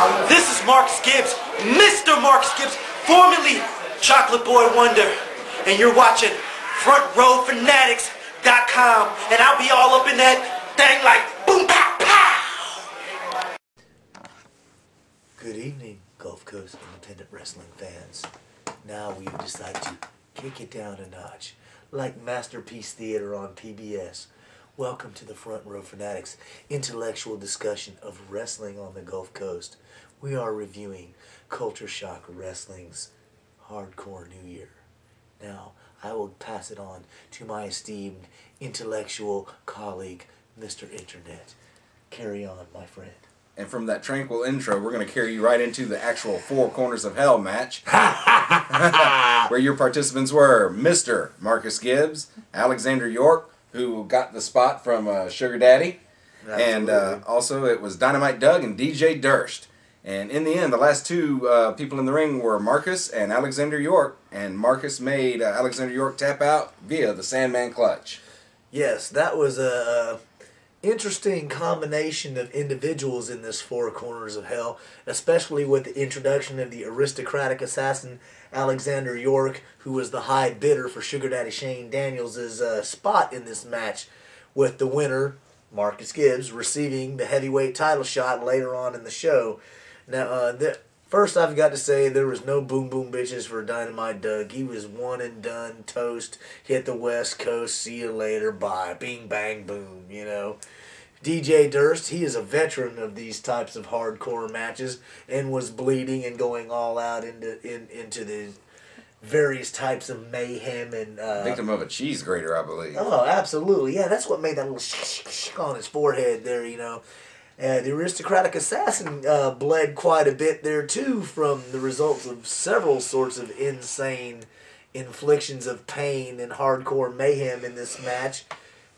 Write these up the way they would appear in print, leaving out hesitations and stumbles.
This is Marcus Gibbs, Mr. Marcus Gibbs, formerly Chocolate Boy Wonder, and you're watching FrontRowFanatics.com, and I'll be all up in that thing like boom, pow, pow! Good evening, Gulf Coast independent wrestling fans. Now we've decided to kick it down a notch, like Masterpiece Theater on PBS. Welcome to the Front Row Fanatics, intellectual discussion of wrestling on the Gulf Coast. We are reviewing Culture Shock Wrestling's Hardcore New Year. Now, I will pass it on to my esteemed intellectual colleague, Mr. Internet. Carry on, my friend. And from that tranquil intro, we're going to carry you right into the actual Four Corners of Hell match. Where your participants were Mr. Marcus Gibbs, Alexander York, who got the spot from Sugar Daddy. Absolutely. And also it was Dynamite Doug and DJ Durst. And in the end, the last two people in the ring were Marcus and Alexander York. And Marcus made Alexander York tap out via the Sandman Clutch. Yes, that was a interesting combination of individuals in this Four Corners of Hell, especially with the introduction of the aristocratic assassin Alexander York, who was the high bidder for Sugar Daddy Shane Daniels' spot in this match, with the winner, Marcus Gibbs, receiving the heavyweight title shot later on in the show. Now, first I've got to say there was no boom boom bitches for Dynamite Doug. He was one and done, toast, hit the West Coast, see you later, bye, bing bang boom, you know. DJ Durst, he is a veteran of these types of hardcore matches and was bleeding and going all out into the various types of mayhem and victim of a cheese grater, I believe. Oh, absolutely. Yeah, that's what made that little on his forehead there, you know. The aristocratic assassin bled quite a bit there too from the results of several sorts of insane inflictions of pain and hardcore mayhem in this match.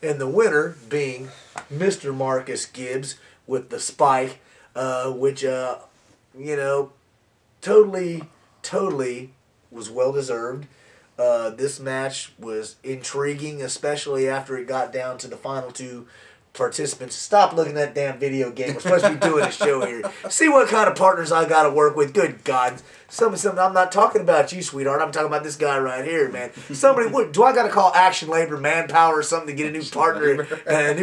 And the winner being Mr. Marcus Gibbs with the spike, which, you know, totally was well-deserved. This match was intriguing, especially after it got down to the final two participants. Stop looking at that damn video game. We're supposed to be doing a show here. See what kind of partners I got to work with. Good God. Something. I'm not talking about you, sweetheart. I'm talking about this guy right here, man. Somebody, what, do I got to call Action Labor Manpower or something to get a new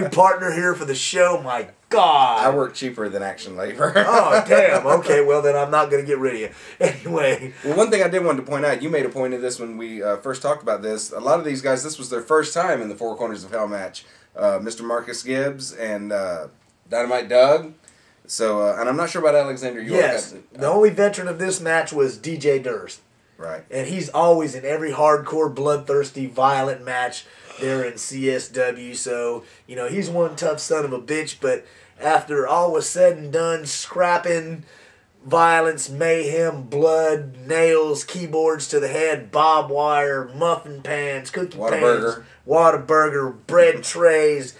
partner here for the show? My God. I work cheaper than Action Labor. Oh, damn. Okay, well, then I'm not going to get rid of you. Anyway. Well, one thing I did want to point out, you made a point of this when we first talked about this. A lot of these guys, this was their first time in the Four Corners of Hell match. Mr. Marcus Gibbs and Dynamite Doug. So, and I'm not sure about Alexander York. Yes, the only veteran of this match was DJ Durst. Right. And he's always in every hardcore, bloodthirsty, violent match there in CSW. So, you know, he's one tough son of a bitch, but after all was said and done, scrapping, violence, mayhem, blood, nails, keyboards to the head, barbed wire, muffin pans, cookie pans, Whataburger, bread trays,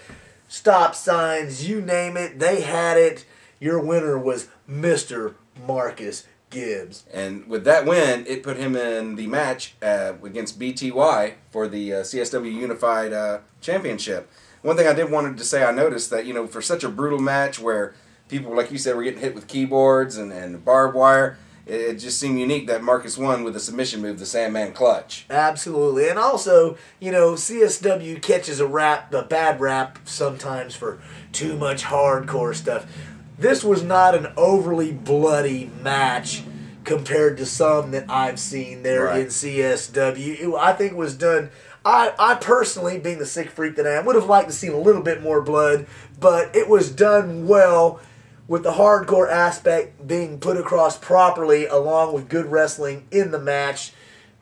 stop signs, you name it, they had it. Your winner was Mr. Marcus Gibbs. And with that win, it put him in the match against BTY for the CSW Unified Championship. One thing I did wanted to say, I noticed that, you know, for such a brutal match where people, like you said, were getting hit with keyboards and barbed wire, it just seemed unique that Marcus won with a submission move, the Sandman Clutch. Absolutely. And also, you know, CSW catches a bad rap sometimes for too much hardcore stuff. This was not an overly bloody match compared to some that I've seen there in CSW. I think it was done... I personally, being the sick freak that I am, would have liked to see a little bit more blood, but it was done well, with the hardcore aspect being put across properly along with good wrestling in the match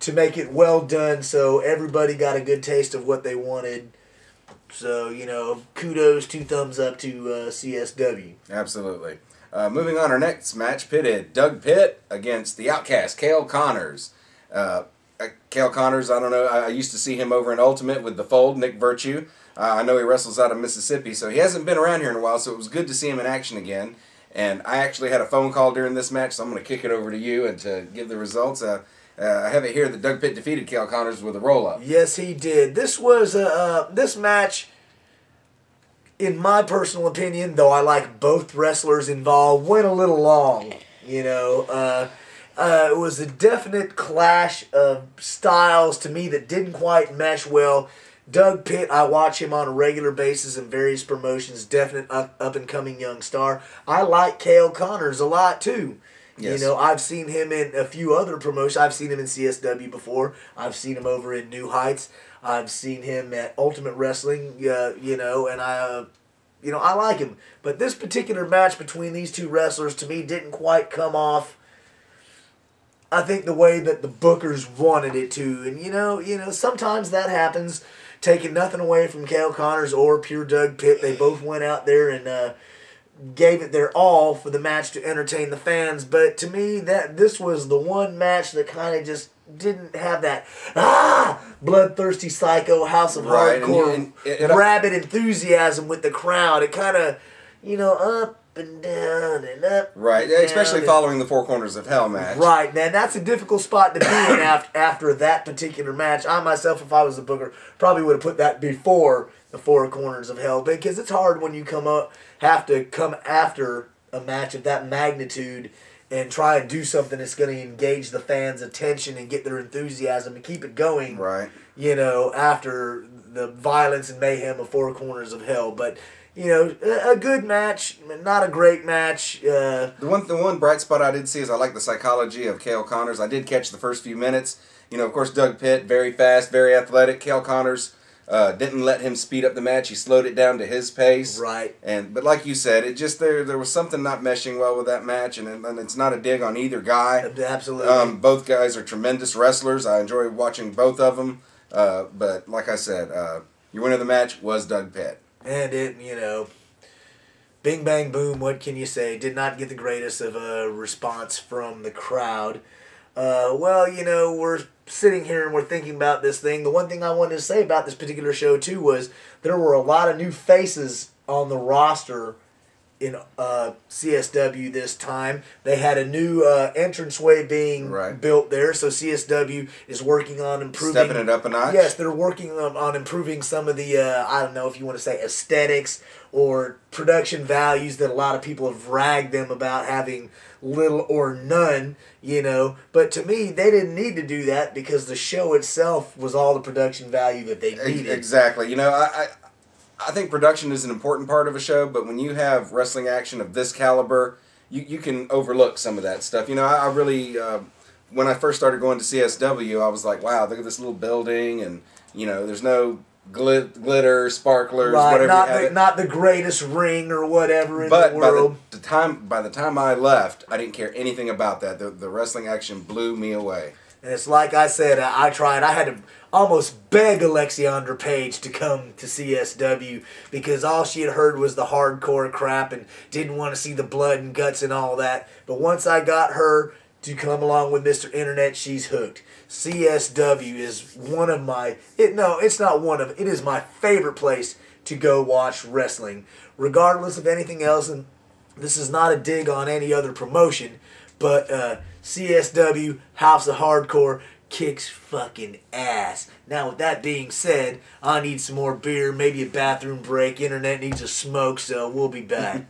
to make it well done, so everybody got a good taste of what they wanted. So, you know, kudos, 2 thumbs up to CSW. Absolutely. Moving on, our next match pitted Doug Pitt against the Outcast, Cale Connors. Cale Connors, I don't know, I used to see him over in Ultimate with The Fold, Nick Virtue. I know he wrestles out of Mississippi, so he hasn't been around here in a while, so it was good to see him in action again. And I actually had a phone call during this match, so I'm going to kick it over to you and to give the results. I have it here that Doug Pitt defeated Cale Connors with a roll-up. Yes, he did. This was this match, in my personal opinion, though I like both wrestlers involved, went a little long. You know, it was a definite clash of styles to me that didn't quite mesh well. Doug Pitt, I watch him on a regular basis in various promotions, definite up-and-coming young star. I like Cale Connors a lot, too. Yes. You know, I've seen him in a few other promotions. I've seen him in CSW before. I've seen him over in New Heights. I've seen him at Ultimate Wrestling, you know, and I like him. But this particular match between these two wrestlers, to me, didn't quite come off, I think, the way that the bookers wanted it to. And, you know, sometimes that happens. Taking nothing away from Cale Connors or pure Doug Pitt, they both went out there and gave it their all for the match to entertain the fans. But to me, this was the one match that kind of just didn't have that bloodthirsty psycho House of Hardcore rabid enthusiasm with the crowd. It kind of, you know, up and down and up. Right, and especially down following the Four Corners of Hell match. Right, man, that's a difficult spot to be in after that particular match. I myself, if I was the booker, probably would have put that before the Four Corners of Hell, because it's hard when you have to come after a match of that magnitude and try and do something that's going to engage the fans' attention and get their enthusiasm and keep it going. Right. You know, after the violence and mayhem of Four Corners of Hell, but. You know, a good match, not a great match. The one bright spot I did see is I like the psychology of Cale Connors. I did catch the first few minutes. You know, of course, Doug Pitt, very fast, very athletic. Cale Connors didn't let him speed up the match. He slowed it down to his pace. Right. But like you said, it just there was something not meshing well with that match, and it's not a dig on either guy. Absolutely. Both guys are tremendous wrestlers. I enjoy watching both of them. But like I said, your winner of the match was Doug Pitt. And it, you know, bing, bang, boom, what can you say? Did not get the greatest of a response from the crowd. Well, you know, we're sitting here and we're thinking about this thing. The one thing I wanted to say about this particular show, too, was there were a lot of new faces on the roster in CSW this time. They had a new entranceway being built there, so CSW is working on improving... Stepping it up a notch? Yes, they're working on improving some of the, I don't know if you want to say aesthetics or production values that a lot of people have ragged them about having little or none, you know. But to me, they didn't need to do that because the show itself was all the production value that they needed. Exactly. You know, I think production is an important part of a show, but when you have wrestling action of this caliber, you can overlook some of that stuff. You know, I really, when I first started going to CSW, I was like, wow, look at this little building, and, you know, there's no glitter, sparklers, whatever. Not the greatest ring or whatever in the world. But by the time I left, I didn't care anything about that. The wrestling action blew me away. And it's like I said, I tried. I had to almost beg Alexandra Page to come to CSW because all she had heard was the hardcore crap and didn't want to see the blood and guts and all that. But once I got her to come along with Mr. Internet, she's hooked. CSW is one of my... it is my favorite place to go watch wrestling. Regardless of anything else, and this is not a dig on any other promotion, but CSW, House of Hardcore, kicks fucking ass. Now, with that being said, I need some more beer, maybe a bathroom break. Internet needs a smoke, so we'll be back.